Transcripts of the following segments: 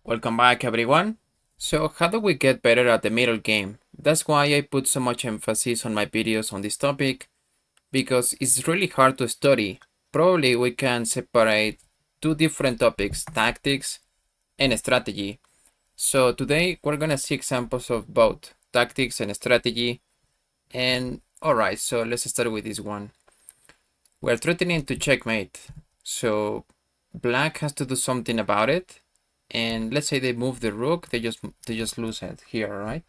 Welcome back, everyone. So how do we get better at the middle game? That's why I put so much emphasis on my videos on this topic, because it's really hard to study. Probably we can separate two different topics, tactics and strategy. So today we're gonna see examples of both tactics and strategy. And alright, so let's start with this one. We're threatening to checkmate. So black has to do something about it. And let's say they move the rook, they just lose it here, right?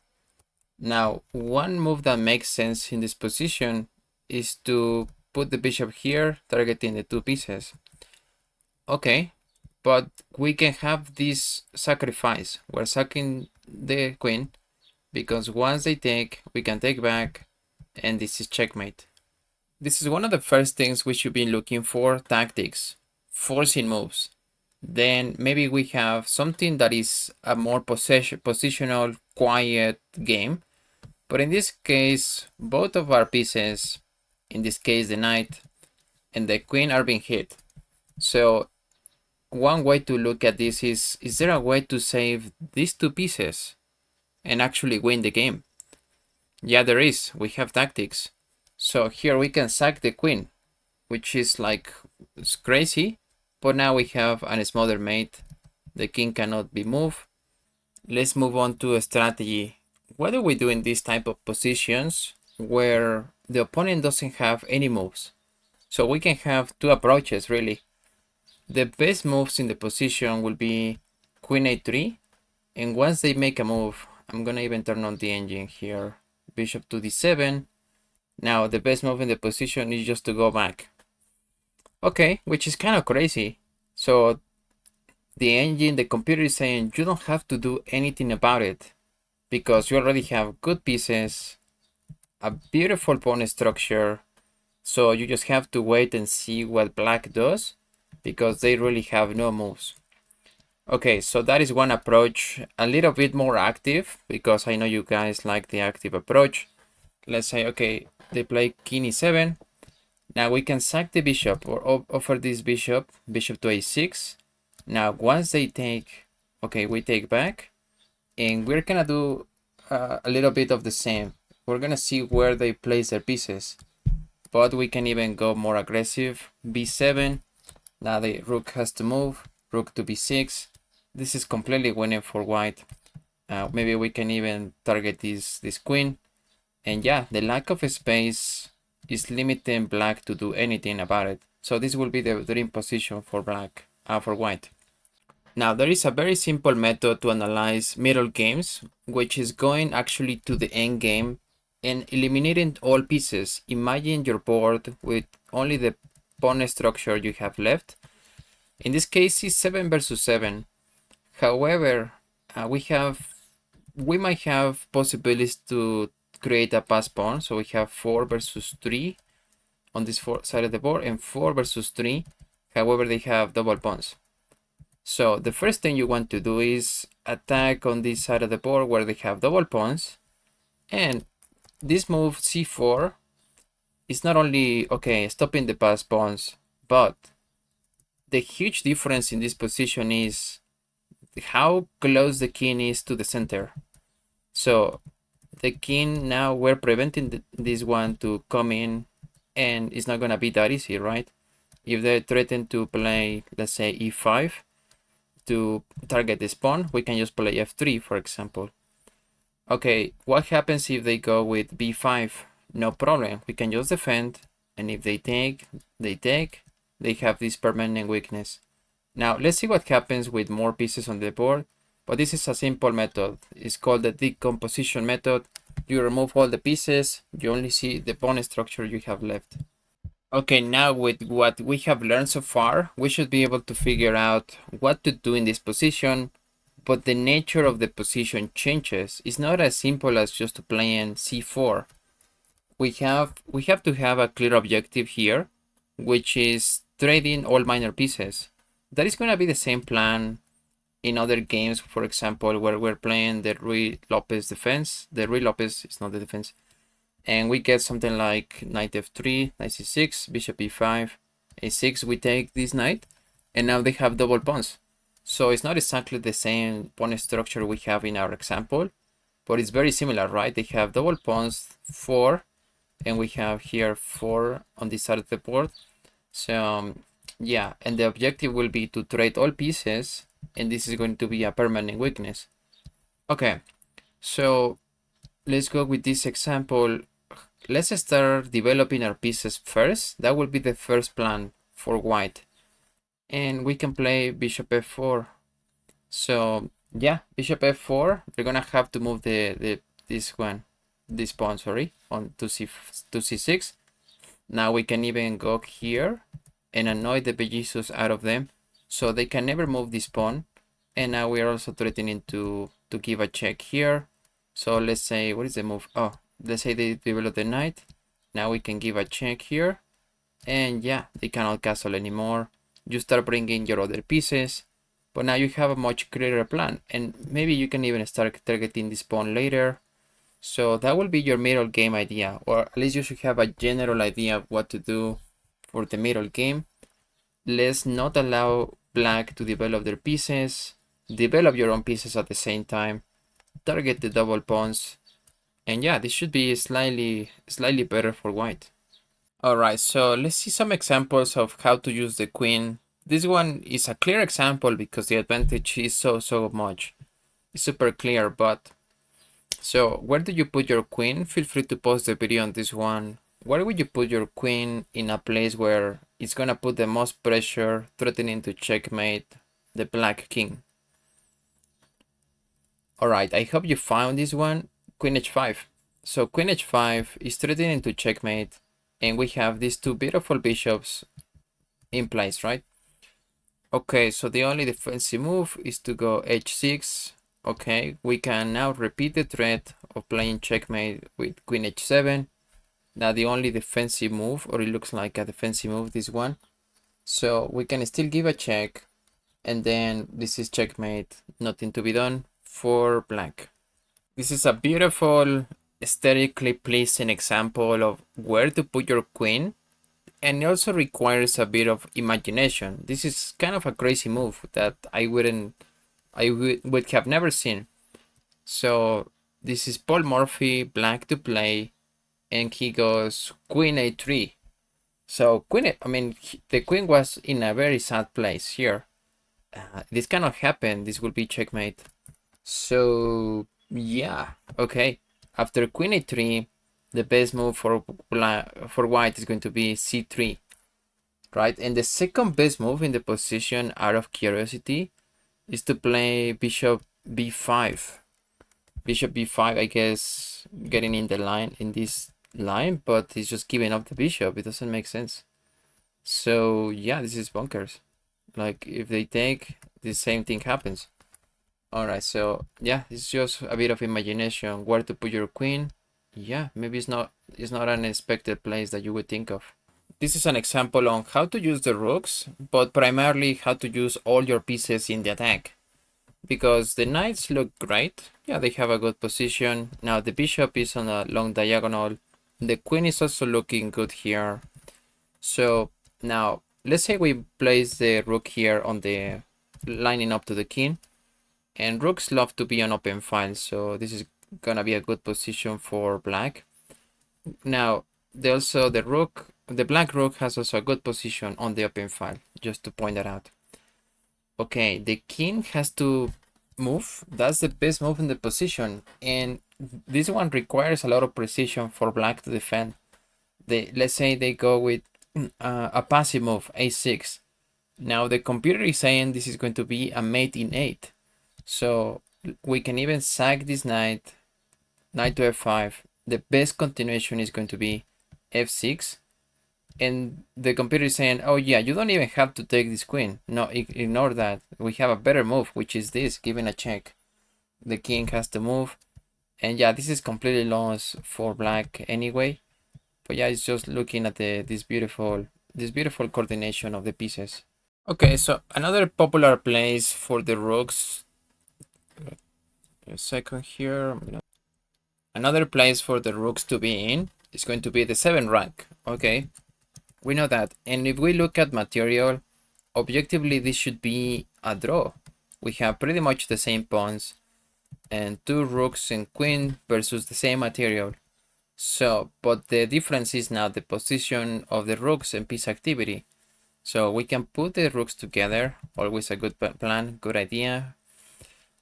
Now, one move that makes sense in this position is to put the bishop here, targeting the two pieces. Okay, but we can have this sacrifice. We're sacking the queen because once they take, we can take back, and this is checkmate. This is one of the first things we should be looking for: tactics, forcing moves. Then maybe we have something that is a more positional, quiet game. But in this case, both of our pieces, in this case the knight and the queen, are being hit. So one way to look at this is there a way to save these two pieces and actually win the game? Yeah, there is. We have tactics. So here we can sack the queen, which is like, it's crazy. But now we have a smaller mate. The king cannot be moved. Let's move on to a strategy. What do we do in these type of positions where the opponent doesn't have any moves? So we can have two approaches, really. The best moves in the position will be queen a3. And once they make a move, I'm gonna even turn on the engine here. Bishop to d7. Now the best move in the position is just to go back. Okay, which is kind of crazy. So the engine, the computer is saying you don't have to do anything about it because you already have good pieces, a beautiful pawn structure. So you just have to wait and see what black does because they really have no moves. Okay, so that is one approach, a little bit more active because I know you guys like the active approach. Let's say, okay, they play king e7. Now we can sack the bishop or offer this bishop to a6. Now once they take, okay, we take back, and we're gonna do a little bit of the same. We're gonna see where they place their pieces, but we can even go more aggressive. b7. Now the rook has to move. Rook to b6. This is completely winning for white. Maybe we can even target this queen. And yeah, the lack of space is limiting black to do anything about it. So this will be the dream position for black, for white. Now there is a very simple method to analyze middle games, which is going actually to the end game and eliminating all pieces. Imagine your board with only the pawn structure you have left. In this case, it's 7 versus 7. However, we might have possibilities to create a pass pawn. So we have 4 versus 3 on this side of the board and 4 versus 3. However, they have double pawns. So the first thing you want to do is attack on this side of the board where they have double pawns. And this move c4 is not only, okay, stopping the pass pawns, but the huge difference in this position is how close the king is to the center. So the king, now we're preventing this one to come in, and it's not gonna be that easy, right? If they threaten to play, let's say e5 to target this pawn, we can just play f3, for example. Okay, what happens if they go with b5? No problem, we can just defend, and if they take, they have this permanent weakness. Now let's see what happens with more pieces on the board. But this is a simple method. It's called the decomposition method. You remove all the pieces, you only see the pawn structure you have left. Okay, now with what we have learned so far, we should be able to figure out what to do in this position, but the nature of the position changes. It's not as simple as just playing c4. We have to have a clear objective here, which is trading all minor pieces. That is going to be the same plan in other games, for example, where we're playing the Ruy Lopez defense. The Ruy Lopez is not the defense. And we get something like knight f3, knight c6, bishop e5, a6. We take this knight, and now they have double pawns. So it's not exactly the same pawn structure we have in our example, but it's very similar, right? They have double pawns, 4, and we have here 4 on this side of the board. So yeah, and the objective will be to trade all pieces, and this is going to be a permanent weakness. Okay, so let's go with this example. Let's start developing our pieces first. That will be the first plan for white. And we can play bishop f4. So yeah, bishop f4. We're gonna have to move this pawn, sorry, on to c6. Now we can even go here and annoy the bejesus out of them, so they can never move this pawn. And now we are also threatening to give a check here. So let's say, what is the move? Oh, let's say they develop the knight. Now we can give a check here, and yeah, they cannot castle anymore. You start bringing your other pieces, but now you have a much clearer plan, and maybe you can even start targeting this pawn later. So that will be your middle game idea, or at least you should have a general idea of what to do for the middle game. Let's not allow black to develop their pieces. Develop your own pieces at the same time. Target the double pawns. And yeah, this should be slightly better for white. Alright, so let's see some examples of how to use the queen. This one is a clear example because the advantage is so much. It's super clear, but so where do you put your queen? Feel free to pause the video on this one. Where would you put your queen in a place where it's gonna put the most pressure, threatening to checkmate the black king? Alright, I hope you found this one. Queen h5. So queen h5 is threatening to checkmate, and we have these two beautiful bishops in place, right? Okay, so the only defensive move is to go h6. Okay, we can now repeat the threat of playing checkmate with queen h7. Now the only defensive move, or it looks like a defensive move, this one. So we can still give a check, and then this is checkmate, nothing to be done for black. This is a beautiful, aesthetically pleasing example of where to put your queen, and it also requires a bit of imagination. This is kind of a crazy move that I would have never seen. So this is Paul Murphy, black to play, and he goes queen a3. So the queen was in a very sad place here. This cannot happen. This will be checkmate. So yeah, okay. After queen a3, the best move for white is going to be c3, right? And the second best move in the position, out of curiosity, is to play bishop b5. Bishop b5, I guess, getting in this line, but he's just giving up the bishop. It doesn't make sense. So yeah, this is bonkers. Like if they take, the same thing happens. Alright, so yeah, it's just a bit of imagination where to put your queen. Yeah, maybe it's not an unexpected place that you would think of. This is an example on how to use the rooks, but primarily how to use all your pieces in the attack. Because the knights look great. Yeah, they have a good position. Now the bishop is on a long diagonal. The queen is also looking good here. So now let's say we place the rook here on the lining up to the king. And rooks love to be on open files, so this is gonna be a good position for black. Now, the black rook has also a good position on the open file, just to point that out. Okay, the king has to move. That's the best move in the position, and this one requires a lot of precision for black to defend. Let's say they go with a passive move, a6. Now the computer is saying this is going to be a mate in 8. So we can even sack this knight to f5. The best continuation is going to be f6. And the computer is saying, oh yeah, you don't even have to take this queen. No, ignore that. We have a better move, which is this, giving a check. The king has to move. And yeah, this is completely lost for black anyway. But yeah, it's just looking at this beautiful coordination of the pieces. Okay, so another popular place for the rooks. A second here. Another place for the rooks to be in is going to be the 7th rank. Okay, we know that. And if we look at material, objectively this should be a draw. we have pretty much the same pawns and 2 rooks and queen versus the same material. So, but the difference is now the position of the rooks and piece activity. So we can put the rooks together, always a good plan, good idea.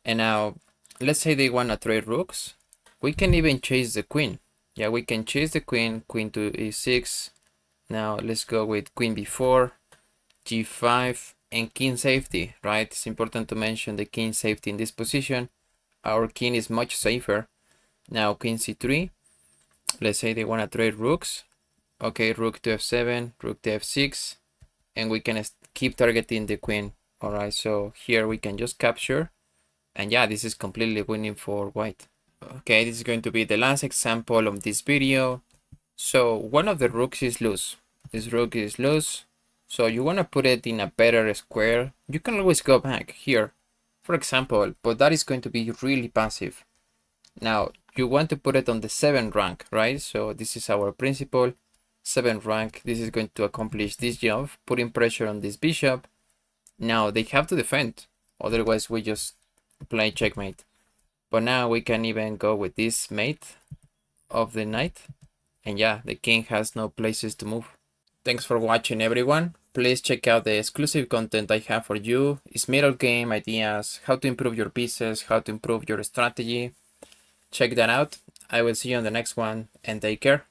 And now, let's say they want to trade rooks. We can even chase the queen. Yeah, we can chase the queen, queen to e6. Now let's go with queen b4, g5, and king safety, right? It's important to mention the king safety in this position. Our king is much safer. Now queen c3. Let's say they want to trade rooks. Okay, rook to f7, rook to f6, and we can keep targeting the queen. All right, so here we can just capture. And yeah, this is completely winning for white. Okay, this is going to be the last example of this video. So one of the rooks is loose. This rook is loose. So you want to put it in a better square. You can always go back here, for example, but that is going to be really passive. Now you want to put it on the 7th rank, right? So this is our principle, 7th rank. This is going to accomplish this job, putting pressure on this bishop. Now they have to defend, otherwise we just play checkmate. But now we can even go with this mate of the knight. And yeah, the king has no places to move. Thanks for watching, everyone. Please check out the exclusive content I have for you. It's middle game ideas, how to improve your pieces, how to improve your strategy. Check that out. I will see you on the next one, and take care.